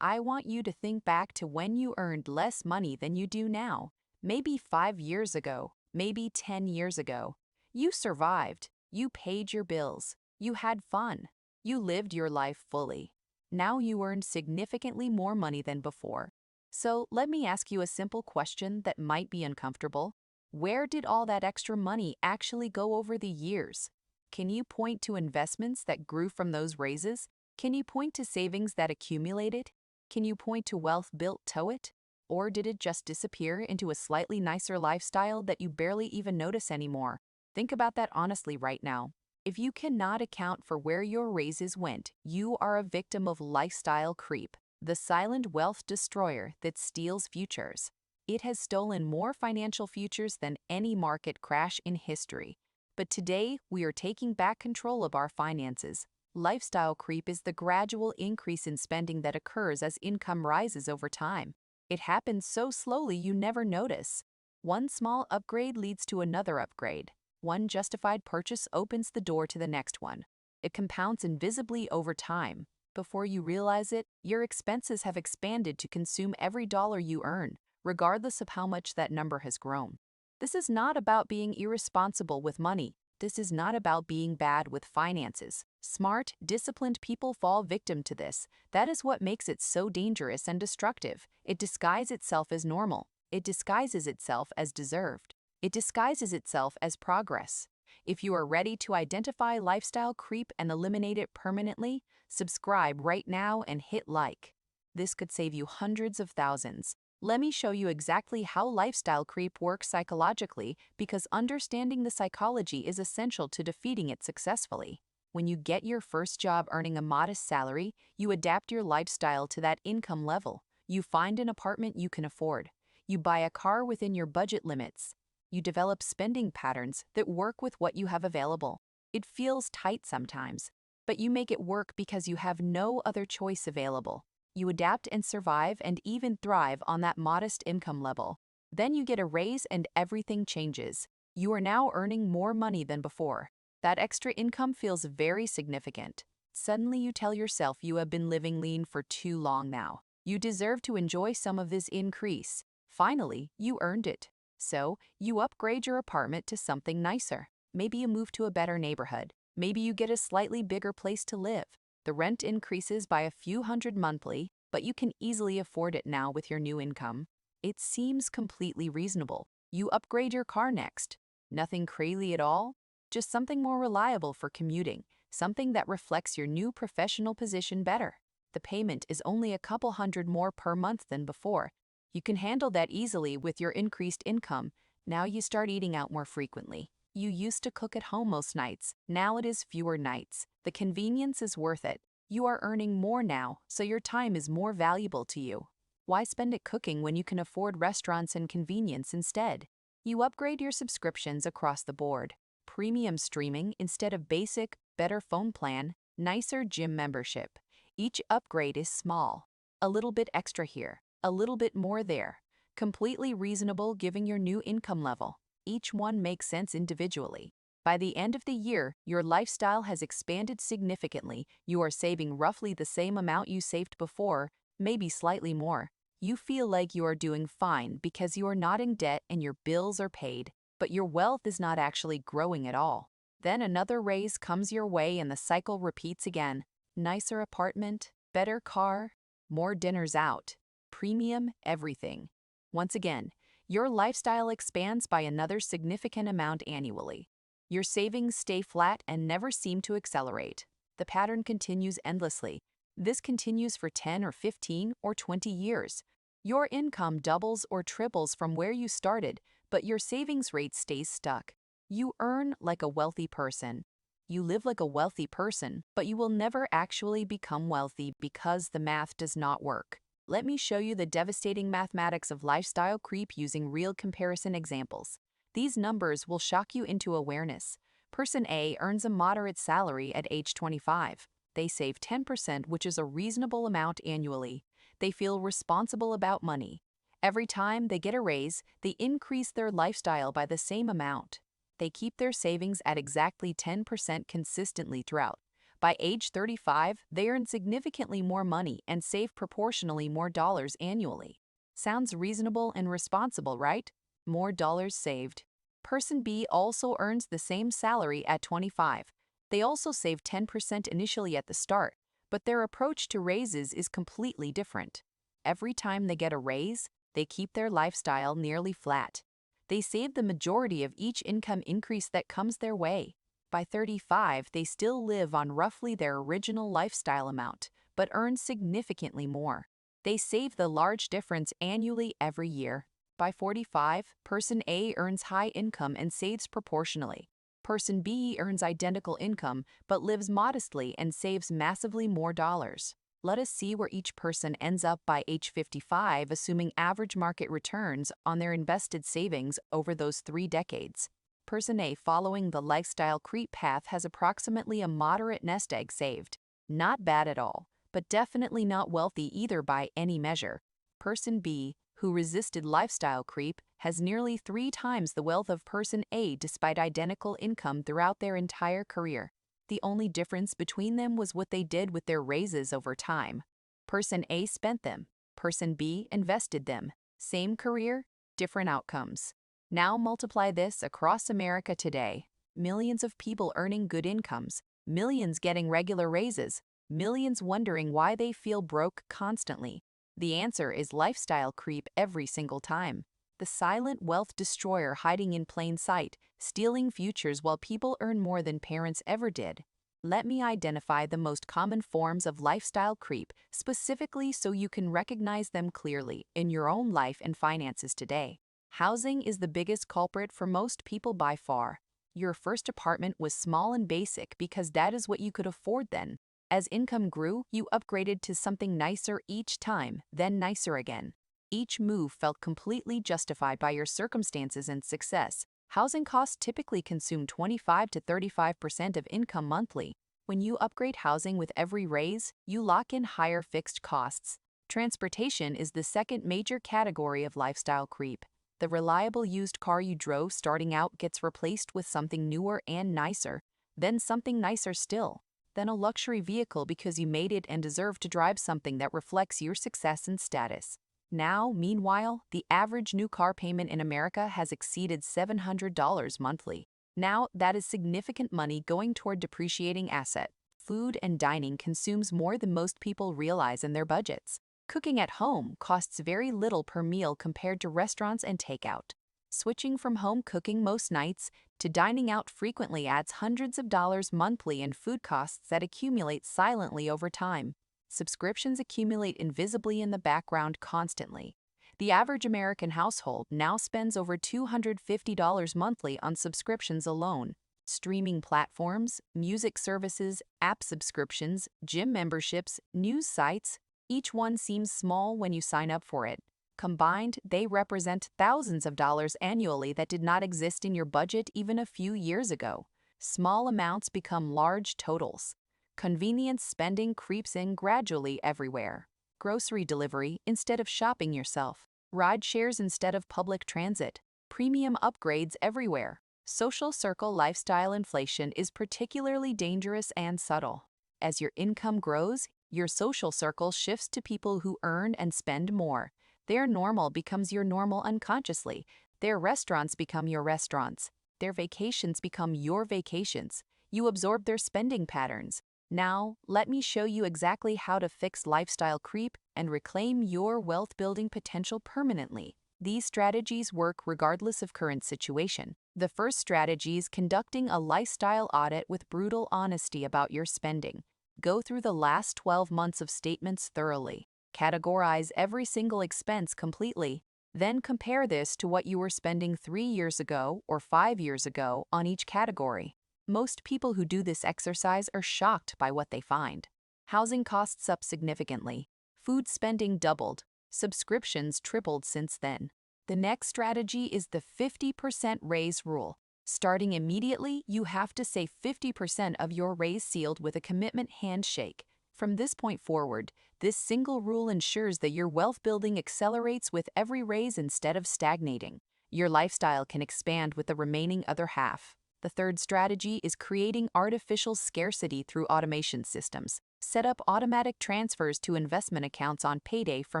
I want you to think back to when you earned less money than you do now. Maybe 5 years ago, maybe 10 years ago. You survived, you paid your bills, you had fun, you lived your life fully. Now you earn significantly more money than before. So let me ask you a simple question that might be uncomfortable. Where did all that extra money actually go over the years? Can you point to investments that grew from those raises? Can you point to savings that accumulated? Can you point to wealth built to it? Or did it just disappear into a slightly nicer lifestyle that you barely even notice anymore? Think about that honestly right now. If you cannot account for where your raises went, you are a victim of lifestyle creep, the silent wealth destroyer that steals futures. It has stolen more financial futures than any market crash in history. But today, we are taking back control of our finances. Lifestyle creep is the gradual increase in spending that occurs as income rises over time. It happens so slowly you never notice. One small upgrade leads to another upgrade. One justified purchase opens the door to the next one. It compounds invisibly over time. Before you realize it, your expenses have expanded to consume every dollar you earn, regardless of how much that number has grown. This is not about being irresponsible with money. This is not about being bad with finances. Smart, disciplined people fall victim to this. That is what makes it so dangerous and destructive. It disguises itself as normal. It disguises itself as deserved. It disguises itself as progress. If you are ready to identify lifestyle creep and eliminate it permanently, subscribe right now and hit like. This could save you hundreds of thousands. Let me show you exactly how lifestyle creep works psychologically, because understanding the psychology is essential to defeating it successfully. When you get your first job earning a modest salary, you adapt your lifestyle to that income level. You find an apartment you can afford. You buy a car within your budget limits. You develop spending patterns that work with what you have available. It feels tight sometimes, but you make it work because you have no other choice available. You adapt and survive and even thrive on that modest income level. Then you get a raise and everything changes. You are now earning more money than before. That extra income feels very significant. Suddenly you tell yourself you have been living lean for too long now. You deserve to enjoy some of this increase. Finally, you earned it. So, you upgrade your apartment to something nicer. Maybe you move to a better neighborhood. Maybe you get a slightly bigger place to live. The rent increases by a few hundred monthly, but you can easily afford it now with your new income. It seems completely reasonable. You upgrade your car next. Nothing crazy at all, just something more reliable for commuting, something that reflects your new professional position better. The payment is only a couple hundred more per month than before. You can handle that easily with your increased income. Now you start eating out more frequently. You used to cook at home most nights. Now it is fewer nights. The convenience is worth it. You are earning more now, so your time is more valuable to you. Why spend it cooking when you can afford restaurants and convenience instead? You upgrade your subscriptions across the board. Premium streaming instead of basic, better phone plan, nicer gym membership. Each upgrade is small. A little bit extra here, a little bit more there. Completely reasonable given your new income level. Each one makes sense individually. By the end of the year, your lifestyle has expanded significantly. You are saving roughly the same amount you saved before, maybe slightly more. You feel like you are doing fine because you are not in debt and your bills are paid, but your wealth is not actually growing at all. Then another raise comes your way and the cycle repeats again. Nicer apartment, better car, more dinners out, premium everything. Once again, your lifestyle expands by another significant amount annually. Your savings stay flat and never seem to accelerate. The pattern continues endlessly. This continues for 10 or 15 or 20 years. Your income doubles or triples from where you started, but your savings rate stays stuck. You earn like a wealthy person. You live like a wealthy person, but you will never actually become wealthy because the math does not work. Let me show you the devastating mathematics of lifestyle creep using real comparison examples. These numbers will shock you into awareness. Person A earns a moderate salary at age 25. They save 10%, which is a reasonable amount annually. They feel responsible about money. Every time they get a raise, they increase their lifestyle by the same amount. They keep their savings at exactly 10% consistently throughout. By age 35, they earn significantly more money and save proportionally more dollars annually. Sounds reasonable and responsible, right? More dollars saved. Person B also earns the same salary at 25. They also save 10% initially at the start, but their approach to raises is completely different. Every time they get a raise, they keep their lifestyle nearly flat. They save the majority of each income increase that comes their way. By 35, they still live on roughly their original lifestyle amount, but earn significantly more. They save the large difference annually every year. By 45, person A earns high income and saves proportionally. Person B earns identical income but lives modestly and saves massively more dollars. Let us see where each person ends up by age 55, assuming average market returns on their invested savings over those 3 decades. Person A, following the lifestyle creep path, has approximately a moderate nest egg saved. Not bad at all, but definitely not wealthy either by any measure. Person B, who resisted lifestyle creep, has nearly 3 times the wealth of person A despite identical income throughout their entire career. The only difference between them was what they did with their raises over time. Person A spent them. Person B invested them. Same career, different outcomes. Now multiply this across America today. Millions of people earning good incomes, millions getting regular raises, millions wondering why they feel broke constantly. The answer is lifestyle creep every single time. The silent wealth destroyer hiding in plain sight, stealing futures while people earn more than parents ever did. Let me identify the most common forms of lifestyle creep specifically so you can recognize them clearly in your own life and finances today. Housing is the biggest culprit for most people by far. Your first apartment was small and basic because that is what you could afford then. As income grew, you upgraded to something nicer each time, then nicer again. Each move felt completely justified by your circumstances and success. Housing costs typically consume 25 to 35% of income monthly. When you upgrade housing with every raise, you lock in higher fixed costs. Transportation is the second major category of lifestyle creep. The reliable used car you drove starting out gets replaced with something newer and nicer, then something nicer still, then a luxury vehicle because you made it and deserve to drive something that reflects your success and status. Now, meanwhile, the average new car payment in America has exceeded $700 monthly. Now, that is significant money going toward depreciating asset. Food and dining consumes more than most people realize in their budgets. Cooking at home costs very little per meal compared to restaurants and takeout. Switching from home cooking most nights to dining out frequently adds hundreds of dollars monthly in food costs that accumulate silently over time. Subscriptions accumulate invisibly in the background constantly. The average American household now spends over $250 monthly on subscriptions alone. Streaming platforms, music services, app subscriptions, gym memberships, news sites, each one seems small when you sign up for it. Combined, they represent thousands of dollars annually that did not exist in your budget even a few years ago. Small amounts become large totals. Convenience spending creeps in gradually everywhere. Grocery delivery instead of shopping yourself. Ride shares instead of public transit. Premium upgrades everywhere. Social circle lifestyle inflation is particularly dangerous and subtle. As your income grows, your social circle shifts to people who earn and spend more. Their normal becomes your normal unconsciously. Their restaurants become your restaurants. Their vacations become your vacations. You absorb their spending patterns. Now, let me show you exactly how to fix lifestyle creep and reclaim your wealth-building potential permanently. These strategies work regardless of current situation. The first strategy is conducting a lifestyle audit with brutal honesty about your spending. Go through the last 12 months of statements thoroughly. Categorize every single expense completely. Then compare this to what you were spending 3 years ago or 5 years ago on each category. Most people who do this exercise are shocked by what they find. Housing costs up significantly. Food spending doubled. Subscriptions tripled since then. The next strategy is the 50% raise rule. Starting immediately, you have to save 50% of your raise sealed with a commitment handshake. From this point forward, this single rule ensures that your wealth building accelerates with every raise instead of stagnating. Your lifestyle can expand with the remaining other half. The third strategy is creating artificial scarcity through automation systems. Set up automatic transfers to investment accounts on payday for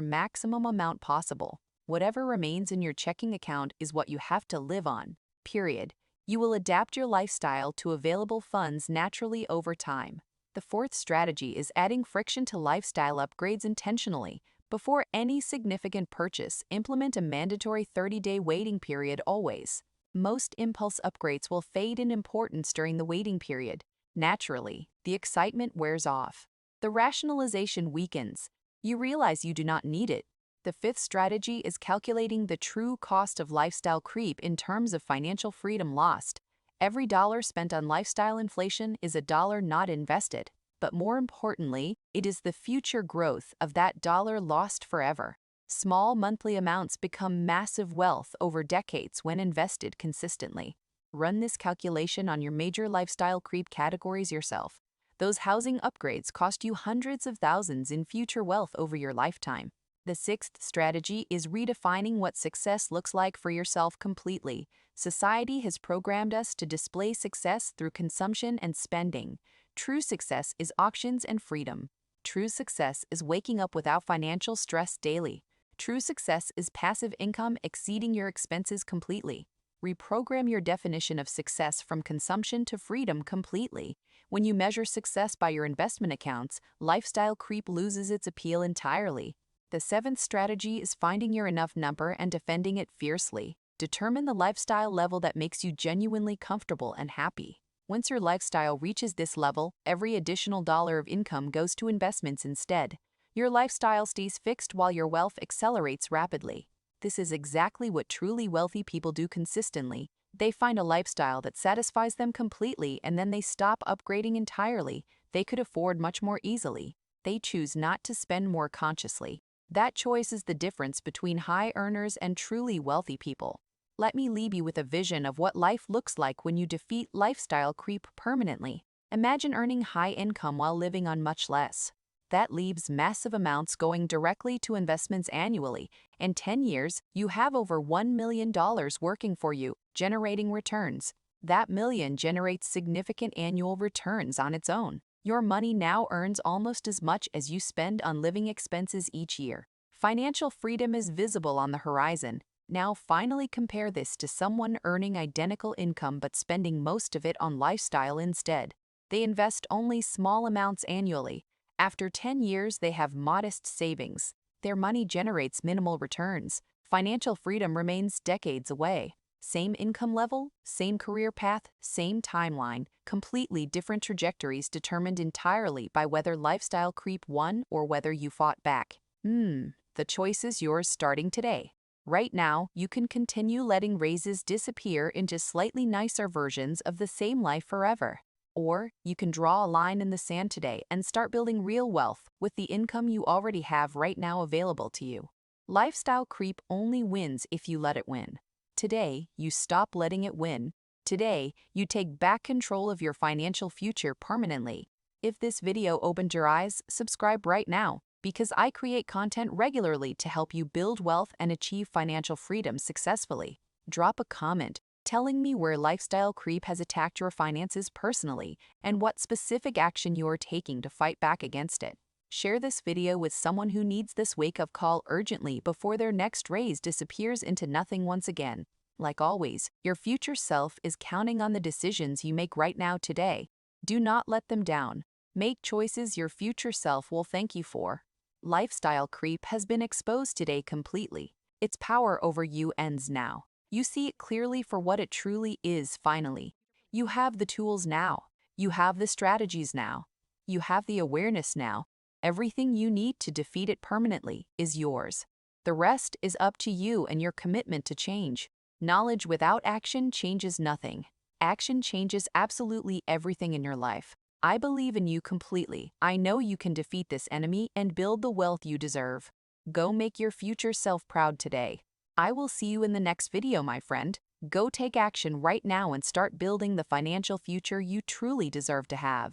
maximum amount possible. Whatever remains in your checking account is what you have to live on, period. You will adapt your lifestyle to available funds naturally over time. The fourth strategy is adding friction to lifestyle upgrades intentionally. Before any significant purchase, implement a mandatory 30-day waiting period always. Most impulse upgrades will fade in importance during the waiting period. Naturally, the excitement wears off. The rationalization weakens. You realize you do not need it. The fifth strategy is calculating the true cost of lifestyle creep in terms of financial freedom lost. Every dollar spent on lifestyle inflation is a dollar not invested. But more importantly, it is the future growth of that dollar lost forever. Small monthly amounts become massive wealth over decades when invested consistently. Run this calculation on your major lifestyle creep categories yourself. Those housing upgrades cost you hundreds of thousands in future wealth over your lifetime. The sixth strategy is redefining what success looks like for yourself completely. Society has programmed us to display success through consumption and spending. True success is auctions and freedom. True success is waking up without financial stress daily. True success is passive income exceeding your expenses completely. Reprogram your definition of success from consumption to freedom completely. When you measure success by your investment accounts, lifestyle creep loses its appeal entirely. The seventh strategy is finding your enough number and defending it fiercely. Determine the lifestyle level that makes you genuinely comfortable and happy. Once your lifestyle reaches this level, every additional dollar of income goes to investments instead. Your lifestyle stays fixed while your wealth accelerates rapidly. This is exactly what truly wealthy people do consistently. They find a lifestyle that satisfies them completely and then they stop upgrading entirely. They could afford much more easily. They choose not to spend more consciously. That choice is the difference between high earners and truly wealthy people. Let me leave you with a vision of what life looks like when you defeat lifestyle creep permanently. Imagine earning high income while living on much less. That leaves massive amounts going directly to investments annually. In 10 years, you have over $1 million working for you, generating returns. That million generates significant annual returns on its own. Your money now earns almost as much as you spend on living expenses each year. Financial freedom is visible on the horizon. Now finally compare this to someone earning identical income but spending most of it on lifestyle instead. They invest only small amounts annually. After 10 years, they have modest savings. Their money generates minimal returns. Financial freedom remains decades away. Same income level, same career path, same timeline, completely different trajectories determined entirely by whether lifestyle creep won or whether you fought back. The choice is yours starting today. Right now, you can continue letting raises disappear into slightly nicer versions of the same life forever. Or you can draw a line in the sand today and start building real wealth with the income you already have right now available to you. Lifestyle creep only wins if you let it win. Today, you stop letting it win. Today, you take back control of your financial future permanently. If this video opened your eyes, subscribe right now, because I create content regularly to help you build wealth and achieve financial freedom successfully. Drop a comment telling me where lifestyle creep has attacked your finances personally and what specific action you are taking to fight back against it. Share this video with someone who needs this wake-up call urgently before their next raise disappears into nothing once again. Like always, your future self is counting on the decisions you make right now today. Do not let them down. Make choices your future self will thank you for. Lifestyle creep has been exposed today completely. Its power over you ends now. You see it clearly for what it truly is finally. You have the tools now. You have the strategies now. You have the awareness now. Everything you need to defeat it permanently is yours. The rest is up to you and your commitment to change. Knowledge without action changes nothing. Action changes absolutely everything in your life. I believe in you completely. I know you can defeat this enemy and build the wealth you deserve. Go make your future self proud today. I will see you in the next video, my friend. Go take action right now and start building the financial future you truly deserve to have.